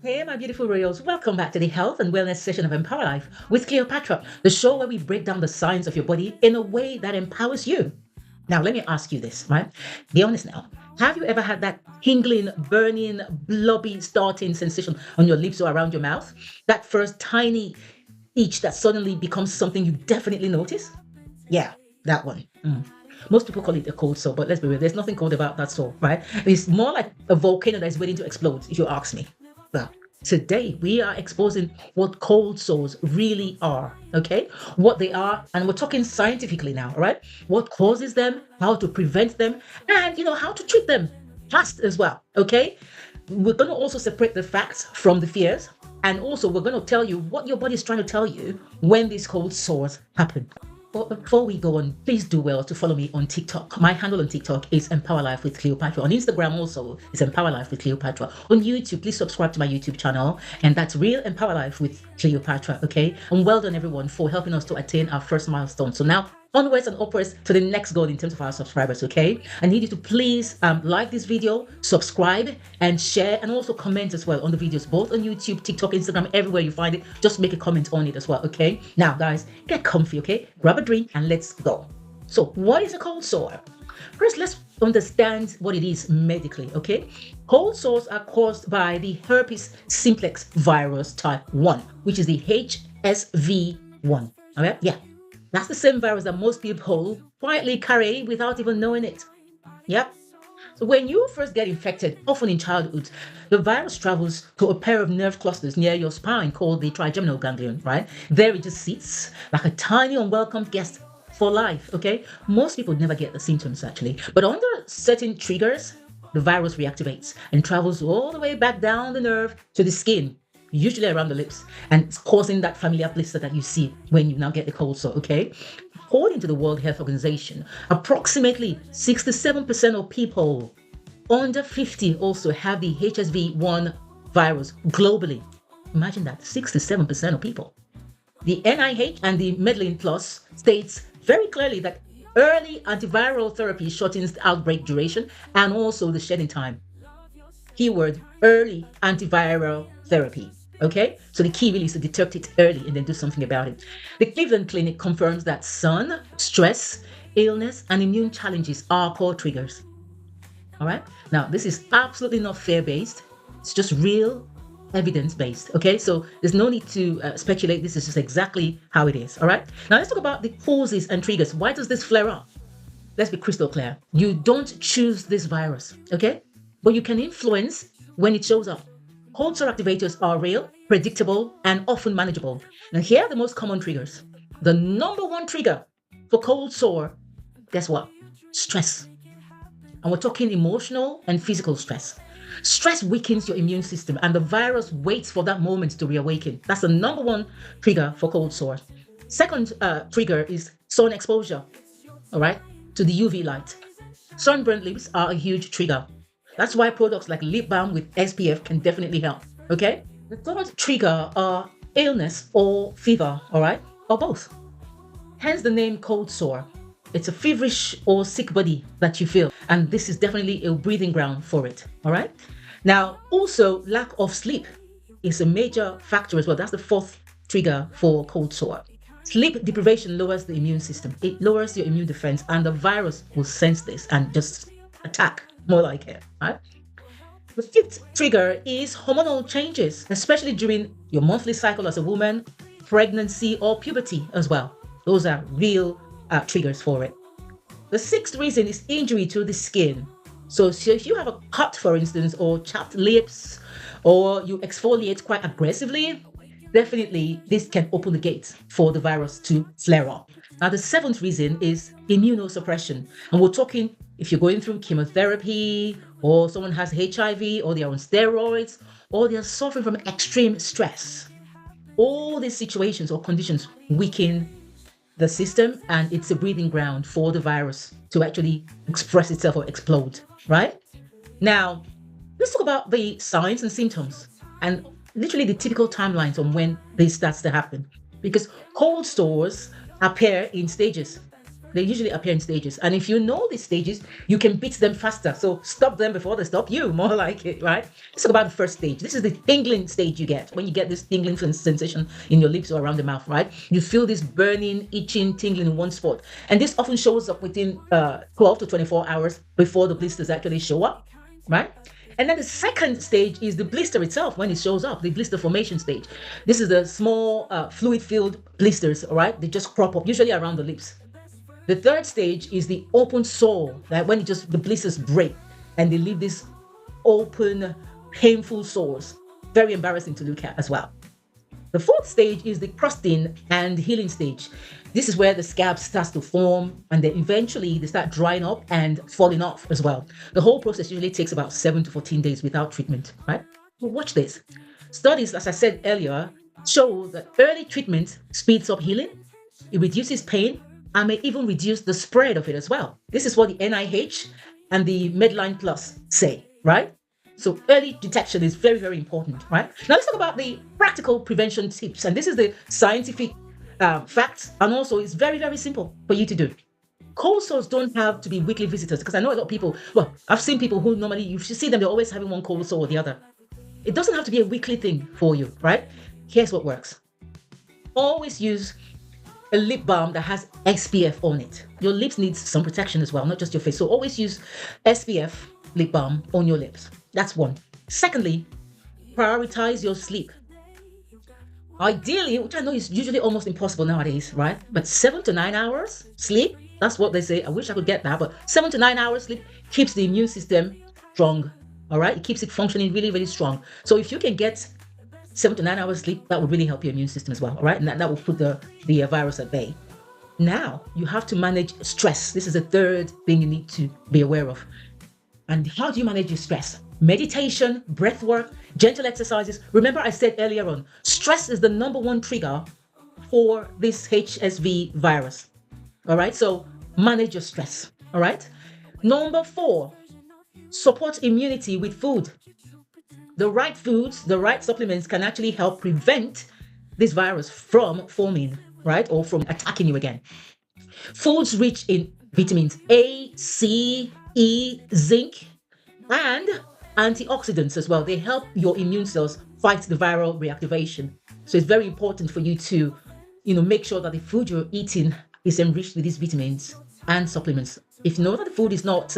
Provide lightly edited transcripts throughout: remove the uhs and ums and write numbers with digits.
Hey, my beautiful royals, welcome back to the health and wellness session of Empower Life with Cleopatra, the show where we break down the science of your body in a way that empowers you. Now, let me ask you this, right? Be honest now. Have you ever had that tingling, burning, blobby, starting sensation on your lips or around your mouth? That first tiny itch that suddenly becomes something you definitely notice? Yeah, that one. Most people call it a cold sore, but let's be real, there's nothing cold about that sore, right? It's more like a volcano that's waiting to explode, if you ask me. Well, today we are exposing what cold sores really are, okay? What they are, and we're talking scientifically now, all right? What causes them, how to prevent them, and how to treat them fast as well, okay? We're going to also separate the facts from the fears, and also we're going to tell you what your body is trying to tell you when these cold sores happen. But before we go on, please do well to follow me on TikTok. My handle on TikTok is Empower Life with Cleopatra. On Instagram also is Empower Life with Cleopatra. On YouTube, please subscribe to my YouTube channel, and that's Real Empower Life with Cleopatra, okay? And well done everyone for helping us to attain our first milestone. So now onwards and upwards to the next goal in terms of our subscribers, okay? I need you to please like this video, subscribe, and share, and also comment as well on the videos, both on YouTube, TikTok, Instagram, everywhere you find it. Just make a comment on it as well, okay? Now, guys, get comfy, okay? Grab a drink and let's go. So, what is a cold sore? First, let's understand what it is medically, okay? Cold sores are caused by the herpes simplex virus type 1, which is the HSV1. All right? Yeah. That's the same virus that most people quietly carry without even knowing it. Yep. So when you first get infected, often in childhood, the virus travels to a pair of nerve clusters near your spine called the trigeminal ganglion, right? There it just sits like a tiny unwelcome guest for life, okay? Most people never get the symptoms actually, but under certain triggers, the virus reactivates and travels all the way back down the nerve to the skin, usually around the lips, and it's causing that familiar blister that you see when you now get the cold sore, okay? According to the World Health Organization, approximately 67% of people under 50 also have the HSV1 virus globally. Imagine that, 67% of people. The NIH and the Medellin Plus states very clearly that early antiviral therapy shortens the outbreak duration and also the shedding time. Keyword, early antiviral therapy. Okay, so the key really is to detect it early and then do something about it. The Cleveland Clinic confirms that sun, stress, illness, and immune challenges are core triggers. All right, now this is absolutely not fear-based, it's just real evidence-based. Okay, so there's no need to speculate, this is just exactly how it is. All right, now let's talk about the causes and triggers. Why does this flare up? Let's be crystal clear. You don't choose this virus, okay, but you can influence when it shows up. Cold sore activators are real, predictable, and often manageable. Now, here are the most common triggers. The number one trigger for cold sore, guess what? Stress. And we're talking emotional and physical stress. Stress weakens your immune system, and the virus waits for that moment to reawaken. That's the number one trigger for cold sore. Second trigger is sun exposure, all right, to the UV light. Sunburned lips are a huge trigger. That's why products like lip balm with SPF can definitely help, okay? The third trigger are illness or fever, all right? Or both. Hence the name cold sore. It's a feverish or sick body that you feel, and this is definitely a breathing ground for it, all right? Now, also lack of sleep is a major factor as well. That's the fourth trigger for cold sore. Sleep deprivation lowers the immune system. It lowers your immune defense, and the virus will sense this and just attack. More like it, right? The fifth trigger is hormonal changes, especially during your monthly cycle as a woman, pregnancy, or puberty as well. Those are real triggers for it. The sixth reason is injury to the skin. So if you have a cut, for instance, or chapped lips, or you exfoliate quite aggressively, definitely this can open the gates for the virus to flare up. Now, the seventh reason is immunosuppression. And we're talking if you're going through chemotherapy, or someone has HIV, or they're on steroids, or they're suffering from extreme stress. All these situations or conditions weaken the system, and it's a breathing ground for the virus to actually express itself or explode, right? Now, let's talk about the signs and symptoms and literally the typical timelines on when this starts to happen. Because cold sores appear in stages. They usually appear in stages. And if you know these stages, you can beat them faster. So stop them before they stop you, more like it, right? Let's talk about the first stage. This is the tingling stage you get when you get this tingling sensation in your lips or around the mouth, right? You feel this burning, itching, tingling in one spot. And this often shows up within 12 to 24 hours before the blisters actually show up, right? And then the second stage is the blister itself when it shows up, the blister formation stage. This is the small fluid-filled blisters, all right? They just crop up, usually around the lips. The third stage is the open sore, like when the blisters break and they leave this open, painful sores. Very embarrassing to look at as well. The fourth stage is the crusting and healing stage. This is where the scab starts to form and then eventually they start drying up and falling off as well. The whole process usually takes about 7 to 14 days without treatment, right? Well, watch this. Studies, as I said earlier, show that early treatment speeds up healing, it reduces pain, and may even reduce the spread of it as well. This is what the NIH and the Medline Plus say, right? So early detection is very, very important, right? Now let's talk about the practical prevention tips. And this is the scientific facts. And also it's very, very simple for you to do. Cold sores don't have to be weekly visitors because I know a lot of people, well, I've seen people who normally, you should see them, they're always having one cold sore or the other. It doesn't have to be a weekly thing for you, right? Here's what works. Always use a lip balm that has SPF on it. Your lips need some protection as well, not just your face. So always use SPF lip balm on your lips. That's one. Secondly, prioritize your sleep. Ideally, which I know is usually almost impossible nowadays, right? But 7 to 9 hours sleep, that's what they say. I wish I could get that, but 7 to 9 hours sleep keeps the immune system strong, all right? It keeps it functioning really, really strong. So if you can get 7 to 9 hours sleep, that would really help your immune system as well, all right? And that will put the virus at bay. Now, you have to manage stress. This is the third thing you need to be aware of. And how do you manage your stress? Meditation, breath work, gentle exercises. Remember I said earlier on, stress is the number one trigger for this HSV virus. All right, so manage your stress. All right. Number 4, support immunity with food. The right foods, the right supplements can actually help prevent this virus from forming, right, or from attacking you again. Foods rich in vitamins A, C, E, zinc, and antioxidants as well. They help your immune cells fight the viral reactivation. So it's very important for you to, make sure that the food you're eating is enriched with these vitamins and supplements. If you know that the food is not,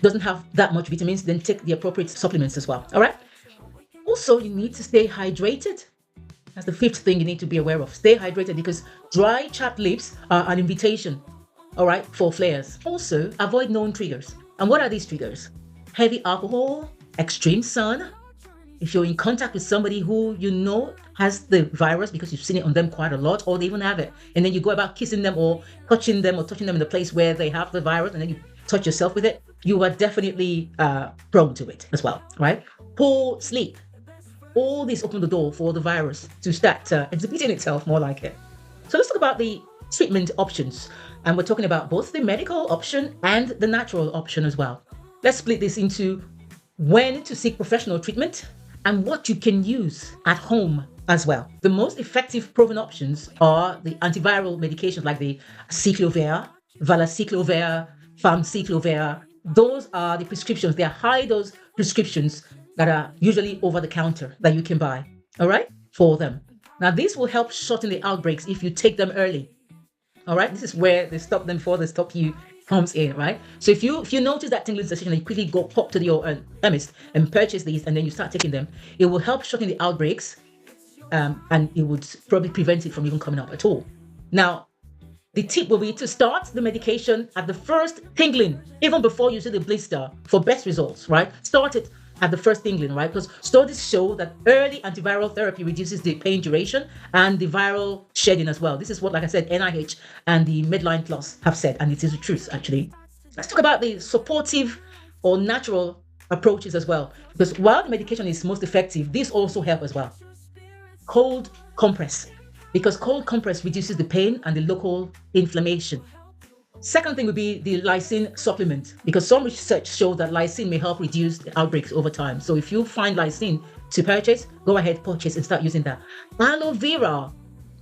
doesn't have that much vitamins, then take the appropriate supplements as well. All right. Also, you need to stay hydrated. That's the 5th thing you need to be aware of. Stay hydrated because dry, chapped lips are an invitation, all right, for flares. Also, avoid known triggers. And what are these triggers? Heavy alcohol, extreme sun. If you're in contact with somebody who you know has the virus because you've seen it on them quite a lot, or they even have it, and then you go about kissing them or touching them in the place where they have the virus, and then you touch yourself with it, you are definitely prone to it as well, right? Poor sleep. All this open the door for the virus to start exhibiting itself more like it. So let's talk about the treatment options. And we're talking about both the medical option and the natural option as well. Let's split this into when to seek professional treatment and what you can use at home as well. The most effective proven options are the antiviral medications like the Ciclovir, Valaciclovir, Famciclovir. Those are the prescriptions. They are high dose prescriptions that are usually over the counter that you can buy, all right, for them. Now, this will help shorten the outbreaks if you take them early, all right? This is where they stop them before they stop you comes in, right? So if you notice that tingling sensation, you quickly go pop to your chemist and purchase these, and then you start taking them. It will help shorten the outbreaks, and it would probably prevent it from even coming up at all. Now, the tip will be to start the medication at the first tingling, even before you see the blister, for best results, right? Start it at the first tingling, right? Because studies show that early antiviral therapy reduces the pain duration and the viral shedding as well. This is what, like I said, NIH and the Medline Plus have said, and it is the truth, actually. Let's talk about the supportive or natural approaches as well. Because while the medication is most effective, these also help as well. Cold compress, because cold compress reduces the pain and the local inflammation. Second thing would be the lysine supplement, because some research shows that lysine may help reduce the outbreaks over time. So if you find lysine to purchase, go ahead, purchase and start using that. Aloe vera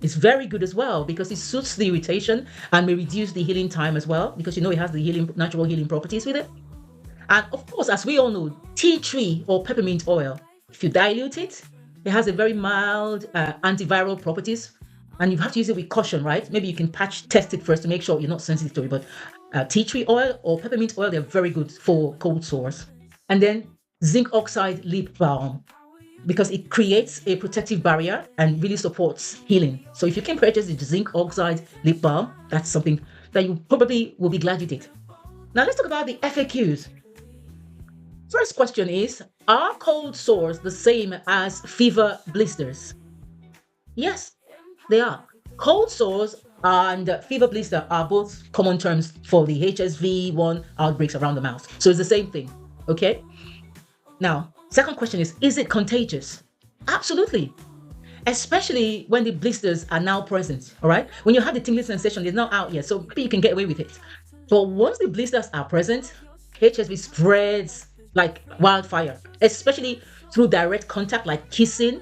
It's very good as well because it suits the irritation and may reduce the healing time as well, because you know it has the natural healing properties with it. And of course, as we all know, tea tree or peppermint oil, if you dilute it, it has a very mild antiviral properties, and you have to use it with caution, right? Maybe you can patch test it first to make sure you're not sensitive to it. But tea tree oil or peppermint oil, they're very good for cold sores. And then zinc oxide lip balm, because it creates a protective barrier and really supports healing. So if you can purchase the zinc oxide lip balm, that's something that you probably will be glad you did. Now let's talk about the FAQs. First question is, are cold sores the same as fever blisters? Yes, they are. Cold sores and fever blister are both common terms for the HSV-1 outbreaks around the mouth. So it's the same thing, okay? Now, second question is it contagious? Absolutely. Especially when the blisters are now present, all right? When you have the tingling sensation, it's not out yet, so maybe you can get away with it. But once the blisters are present, HSV spreads like wildfire, especially through direct contact, like kissing,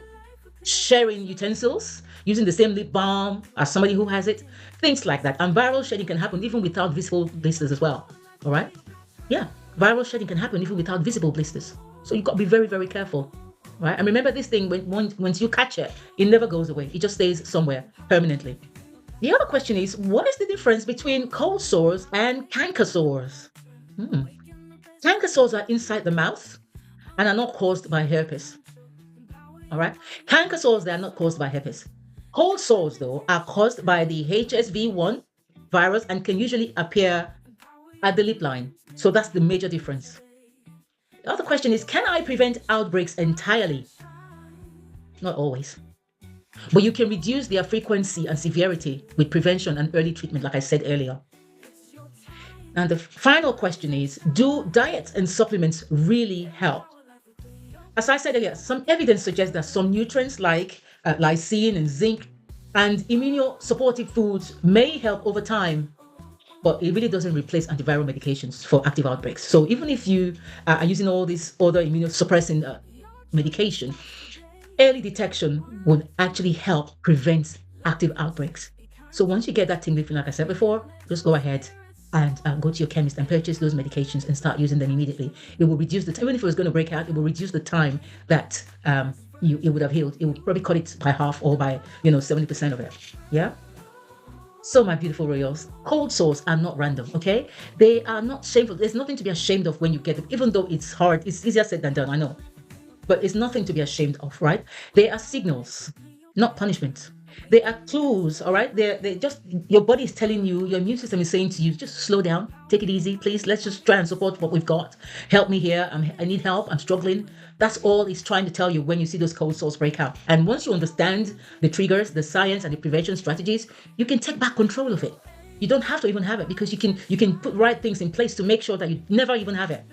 sharing utensils, using the same lip balm as somebody who has it, things like that. And viral shedding can happen even without visible blisters as well, all right? Yeah, viral shedding can happen even without visible blisters. So you've got to be very, very careful, right? And remember this thing, once you catch it, it never goes away. It just stays somewhere permanently. The other question is, what is the difference between cold sores and canker sores? Canker sores are inside the mouth and are not caused by herpes. All right. Canker sores, they are not caused by herpes. Cold sores, though, are caused by the HSV-1 virus and can usually appear at the lip line. So that's the major difference. The other question is, can I prevent outbreaks entirely? Not always. But you can reduce their frequency and severity with prevention and early treatment, like I said earlier. And the final question is, do diets and supplements really help? As I said earlier, some evidence suggests that some nutrients like lysine and zinc and immunosupportive foods may help over time, but it really doesn't replace antiviral medications for active outbreaks. So even if you are using all these other immunosuppressing medication, early detection would actually help prevent active outbreaks. So once you get that tingling feeling, like I said before, just go ahead and go to your chemist and purchase those medications and start using them immediately. It will reduce the time, even if it was going to break out, it will reduce the time that it would have healed. It will probably cut it by half or by 70% of it. Yeah. So my beautiful royals, cold sores are not random, okay? They are not shameful. There's nothing to be ashamed of when you get them, even though it's hard. It's easier said than done, I know. But it's nothing to be ashamed of, right? They are signals, not punishment. They are clues, all right? They're just, your body is telling you, your immune system is saying to you, just slow down, take it easy, please. Let's just try and support what we've got. Help me here. I need help. I'm struggling. That's all it's trying to tell you when you see those cold sores break out. And once you understand the triggers, the science, and the prevention strategies, you can take back control of it. You don't have to even have it because you can put right things in place to make sure that you never even have it.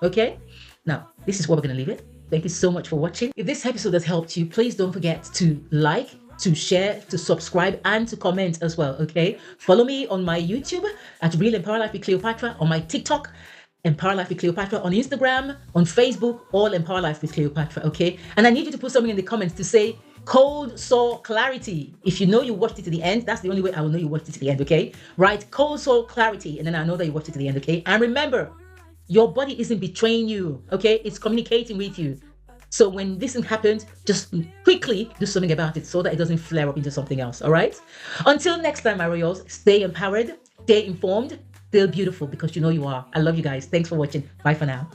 Okay? Now, this is what we're going to leave it. Thank you so much for watching. If this episode has helped you, please don't forget to like, to share, to subscribe, and to comment as well, okay? Follow me on my YouTube at Real Empower Life with Cleopatra, on my TikTok, Empower Life with Cleopatra, on Instagram, on Facebook, all Empower Life with Cleopatra, okay? And I need you to put something in the comments to say cold sore clarity. If you know you watched it to the end, that's the only way I will know you watched it to the end, okay? Write cold sore clarity, and then I know that you watched it to the end, okay? And remember, your body isn't betraying you, okay? It's communicating with you. So when this happens, just quickly do something about it so that it doesn't flare up into something else, all right? Until next time, my royals, stay empowered, stay informed, stay beautiful because you know you are. I love you guys. Thanks for watching. Bye for now.